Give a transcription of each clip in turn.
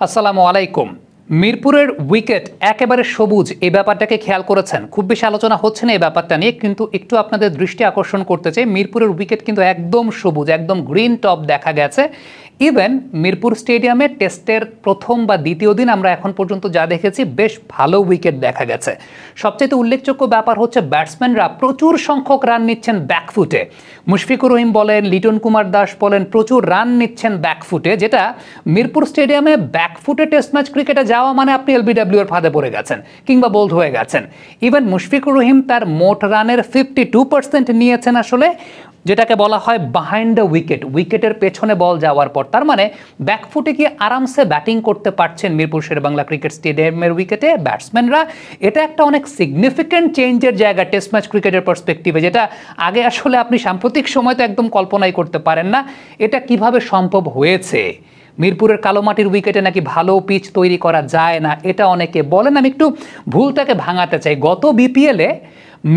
আসসালামু আলাইকুম। মিরপুরের উইকেট একেবারে সবুজ, এই ব্যাপারটাকে খেয়াল করেছেন? খুব বেশি আলোচনা হচ্ছে না এই ব্যাপারটা নিয়ে, কিন্তু একটু আপনাদের দৃষ্টি আকর্ষণ করতে চাই। মিরপুরের উইকেট কিন্তু একদম সবুজ, একদম গ্রিন টপ দেখা গেছে। ইভেন মিরপুর স্টেডিয়ামে টেস্টের প্রথম বা দ্বিতীয় দিন আমরা এখন পর্যন্ত যা দেখেছি বেশ ভালো উইকেট দেখা গেছে। সবচেয়ে উল্লেখযোগ্য ব্যাপার হচ্ছে ব্যাটসম্যানরা প্রচুর সংখ্যক রান নিচ্ছেন ব্যাকফুটে। মুশফিকুর রহিম বলেন, লিটন কুমার দাস বলেন, প্রচুর রান নিচ্ছেন ব্যাকফুটে, যেটা মিরপুর স্টেডিয়ামে ব্যাকফুটে টেস্ট ম্যাচ ক্রিকেটে যাওয়া মানে আপনি এলবিডব্লিউ এর ফাঁদে পড়ে গেছেন কিংবা বোল্ড হয়ে গেছেন। ইভেন মুশফিকুর রহিম তার মোট রানের 52% নিয়েছেন আসলে, যেটাকে বলা হয় বিহাইন্ড দ্য উইকেট, উইকেটের পেছনে বল যাওয়ার পর। তার মানে ব্যাকফুটে গিয়ে আরামসে ব্যাটিং করতে পারছেন মিরপুর শেরেবাংলা ক্রিকেট স্টেডিয়ামের উইকেটে ব্যাটসম্যানরা। এটা একটা অনেক সিগনিফিক্যান্ট চেঞ্জের জায়গা টেস্ট ম্যাচ ক্রিকেটের পার্সপেক্টিভে, যেটা আগে আসলে আপনি সাম্প্রতিক সময় তো একদম কল্পনাই করতে পারেন না এটা কিভাবে সম্ভব হয়েছে। মিরপুরের কালোমাটির উইকেটে নাকি ভালো পিচ তৈরি করা যায় না, এটা অনেকে বলেন। আমি একটু ভুলটাকে ভাঙাতে চাই। গত বিপিএলে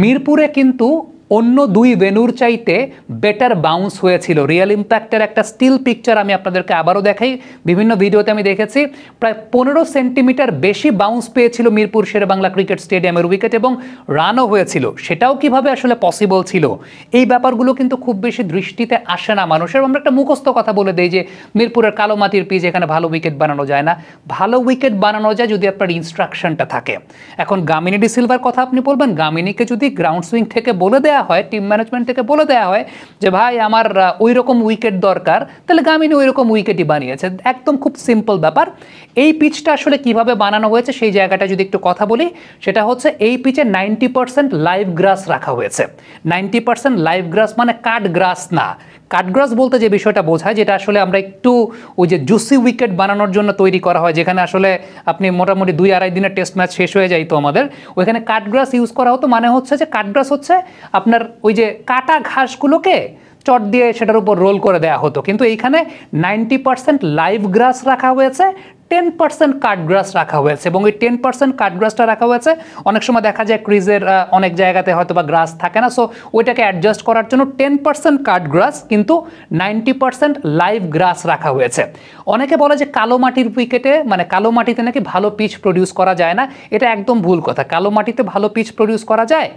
মিরপুরে কিন্তু অন্য দুই ভেন্যুর চাইতে বেটার বাউন্স হয়েছিল। রিয়েল ইম্প্যাক্টের একটা স্টিল পিকচার আমি আপনাদেরকে আবারও দেখাই, বিভিন্ন ভিডিওতে আমি দেখেছি প্রায় 15 সেন্টিমিটার বেশি বাউন্স পেয়েছিল মিরপুর শেরেবাংলা ক্রিকেট স্টেডিয়ামের উইকেট, এবং রানও হয়েছিল। সেটাও কিভাবে আসলে পসিবল ছিল, এই ব্যাপারগুলো কিন্তু খুব বেশি দৃষ্টিতে আসে না মানুষের। আমরা একটা মুখস্থ কথা বলে দিই যে মিরপুরের কালো মাটির পিচ, এখানে ভালো উইকেট বানানো যায় না। ভালো উইকেট বানানো যায় যদি আপনার ইনস্ট্রাকশনটা থাকে। এখন গামিনী ডি সিলভার কথা আপনি বলবেন, গামিনীকে যদি গ্রাউন্ড সুইং থেকে বলে দেওয়া হয়, টিম ম্যানেজমেন্ট থেকে বলে দেওয়া হয় যে ভাই আমার ওই রকম উইকেট দরকার, তাহলে গামিনী ওই রকম উইকেটই বানিয়েছে। একদম খুব সিম্পল ব্যাপার। এই পিচটা আসলে কিভাবে বানানো হয়েছে সেই জায়গাটা যদি একটু কথা বলি, সেটা হচ্ছে এই পিচে 90% লাইভ গ্রাস রাখা হয়েছে। 90% লাইভ গ্রাস মানে কাট গ্রাস না। কাটগ্রাস বলতে যে বিষয়টা বোঝায়, যেটা আসলে আমরা একটু ওই যে জুসি উইকেট বানানোর জন্য তৈরি করা হয়, যেখানে আসলে আপনি মোটামুটি 2-2.5 দিনের টেস্ট ম্যাচ শেষ হয়ে যাইতো আমাদের, ওইখানে কাটগ্রাস ইউজ করা হতো। মানে হচ্ছে যে কাটগ্রাস হচ্ছে আপনার ওই যে কাটা ঘাসগুলোকে চট দিয়ে সেটার উপর রোল করে দেওয়া হতো, কিন্তু এইখানে 90% লাইভ গ্রাস রাখা হয়েছে, 10% কাটগ্রাস রাখা হয়েছে। এবং ওই 10% কাটগ্রাসটা রাখা হয়েছে, অনেক সময় দেখা যায় ক্রিজের অনেক জায়গাতে হয়তো বা গ্রাস থাকে না, সো ওইটাকে অ্যাডজাস্ট করার জন্য 10% কাটগ্রাস কিন্তু 90% লাইভ গ্রাস রাখা হয়েছে। অনেকে বলে যে কালো মাটির উইকেটে, মানে কালো মাটিতে নাকি ভালো পিচ প্রডিউস করা যায় না। এটা একদম ভুল কথা। কালো মাটিতে ভালো পিচ প্রডিউস করা যায়।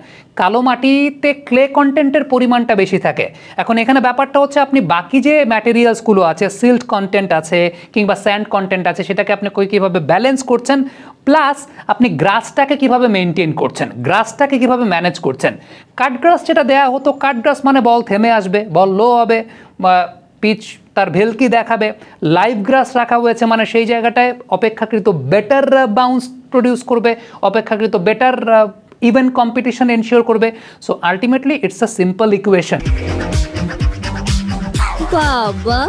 কালো মাটিতে ক্লে কন্টেন্টের পরিমাণটা বেশি থাকে। এখন এখানে ব্যাপারটা হচ্ছে আপনি বাকি যে ম্যাটেরিয়ালসগুলো আছে, সিল্ট কন্টেন্ট আছে কিংবা স্যান্ড কন্টেন্ট আছে, সেটাকে আপনি কীভাবে ব্যালেন্স করছেন, প্লাস আপনি গ্রাসটাকে কিভাবে মেনটেন করছেন, গ্রাসটাকে কিভাবে ম্যানেজ করছেন। কাটগ্রাস যেটা দেয়া হতো, কাটগ্রাস মানে বল থেমে আসবে, বল লো হবে, পিচ তার ভেলকি দেখাবে। লাইভ গ্রাস রাখা হয়েছে মানে সেই জায়গাটায় অপেক্ষাকৃত বেটার বাউন্স প্রডিউস করবে, অপেক্ষাকৃত বেটার ইভেন কম্পিটিশন এনশিওর করবে। So ultimately it's a simple equation. বাবা,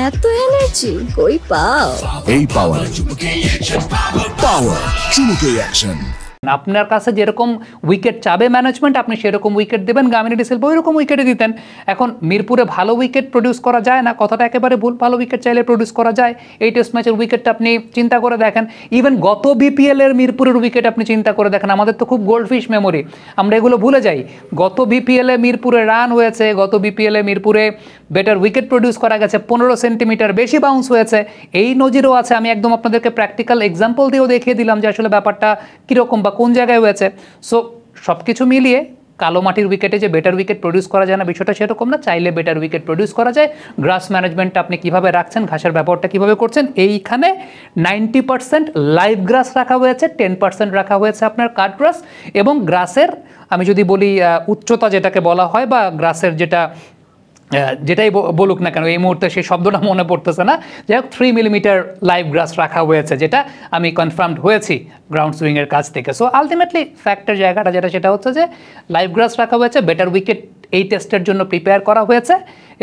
এত এনার্জি কই পাও? এই পাওয়ার চুমুকে অ্যাকশন। আপনার কাছে যেরকম উইকেট চাবে ম্যানেজমেন্ট, আপনি সেরকম উইকেট দেবেন। গামিনী ডি সিলভা ওই রকম উইকেটে দিতেন। এখন মিরপুরে ভালো উইকেট প্রডিউস করা যায় না, কথাটা একেবারে ভুল। ভালো উইকেট চাইলে প্রডিউস করা যায়। এই টেস্ট ম্যাচের উইকেটটা আপনি চিন্তা করে দেখেন, ইভেন গত বিপিএল এর মিরপুরের উইকেট আপনি চিন্তা করে দেখেন। আমাদের তো খুব গোল্ডফিশ মেমোরি, আমরা এগুলো ভুলে যাই। গত বিপিএল এ মিরপুরে রান হয়েছে, গত বিপিএল এ মিরপুরে বেটার উইকেট প্রডিউস করা গেছে, 15 সেন্টিমিটার বেশি বাউন্স হয়েছে। এই নজিরও আছে। আমি একদম আপনাদেরকে প্র্যাকটিক্যাল এক্সাম্পল দিয়েও দেখিয়ে দিলাম যে আসলে ব্যাপারটা কীরকম বা কোন জায়গায় হয়েছে। সো সব কিছু মিলিয়ে কালো মাটির উইকেটে যে বেটার উইকেট প্রডিউস করা যায় না, বিষয়টা সেরকম না। চাইলে বেটার উইকেট প্রডিউস করা যায়। গ্রাস ম্যানেজমেন্টটা আপনি কীভাবে রাখছেন, ঘাসের ব্যাপারটা কীভাবে করছেন, এইখানে 90% লাইভ গ্রাস রাখা হয়েছে, 10% রাখা হয়েছে আপনার কাট গ্রাস। এবং গ্রাসের আমি যদি বলি উচ্চতা যেটাকে বলা হয়, বা গ্রাসের যেটাই বলুক না কেন, এই মুহূর্তে সেই শব্দটা মনে পড়তেছে না, যাই হোক 3 মিলিমিটার লাইভ গ্রাস রাখা হয়েছে, যেটা আমি কনফার্মড হয়েছি গ্রাউন্ড সুইংয়ের কাছ থেকে। সো আলটিমেটলি ফ্যাক্টের জায়গাটা সেটা হচ্ছে যে লাইভ গ্রাস রাখা হয়েছে, বেটার উইকেট এই টেস্টের জন্য প্রিপেয়ার করা হয়েছে,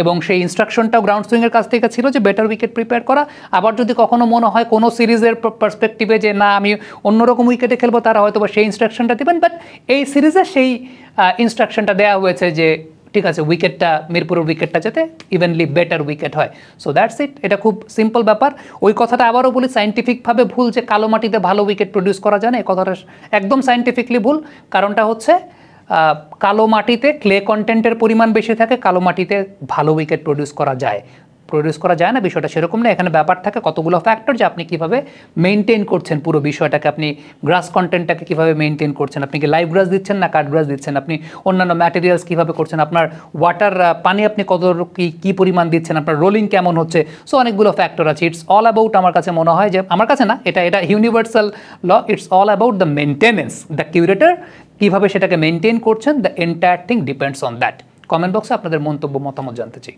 এবং সেই ইনস্ট্রাকশনটাও গ্রাউন্ড সুইংয়ের কাছ থেকে ছিল যে বেটার উইকেট প্রিপেয়ার করা। আবার যদি কখনো মনে হয় কোনো সিরিজের পার্সপেক্টিভে যে না আমি অন্যরকম উইকেটে খেলবো, তারা হয়তো বা সেই ইনস্ট্রাকশনটা দেবেন। বাট এই সিরিজে সেই ইনস্ট্রাকশনটা দেওয়া হয়েছে যে ঠিক আছে, উইকেটটা মিরপুরের উইকেটটা যাতে ইভেনলি বেটার উইকেট হয়। So that's it. এটা খুব সিম্পল ব্যাপার। ওই কথাটা আবারও বলি, সাইন্টিফিকভাবে ভুল যে কালো মাটিতে ভালো উইকেট প্রডিউস করা যায় না, এই কথাটা একদম সাইন্টিফিকলি ভুল। কারণটা হচ্ছে কালো মাটিতে ক্লে কন্টেন্টের পরিমাণ বেশি থাকে, কালো মাটিতে ভালো উইকেট প্রডিউস করা যায়। প্রডিউস করা যায় না, বিষয়টা সেরকম না। এখানে ব্যাপার থাকে কতগুলো ফ্যাক্টর, যে আপনি কীভাবে মেনটেন করছেন পুরো বিষয়টাকে, আপনি গ্রাস কন্টেন্টটাকে কীভাবে মেনটেন করছেন, আপনি কি লাইভ গ্রাস দিচ্ছেন না কাট গ্রাস দিচ্ছেন, আপনি অন্যান্য ম্যাটেরিয়ালস কীভাবে করছেন, আপনার ওয়াটার পানি আপনি কত কী পরিমাণ দিচ্ছেন, আপনার রোলিং কেমন হচ্ছে। সো অনেকগুলো ফ্যাক্টর আছে। ইটস অল অ্যাবাউট, আমার কাছে মনে হয় যে, আমার কাছে না, এটা universal law, it's all about the maintenance. The curator কীভাবে সেটাকে মেনটেন করছেন, the entire thing depends on that. Comment বক্সে আপনাদের মন্তব্য মতামত জানতে চাই।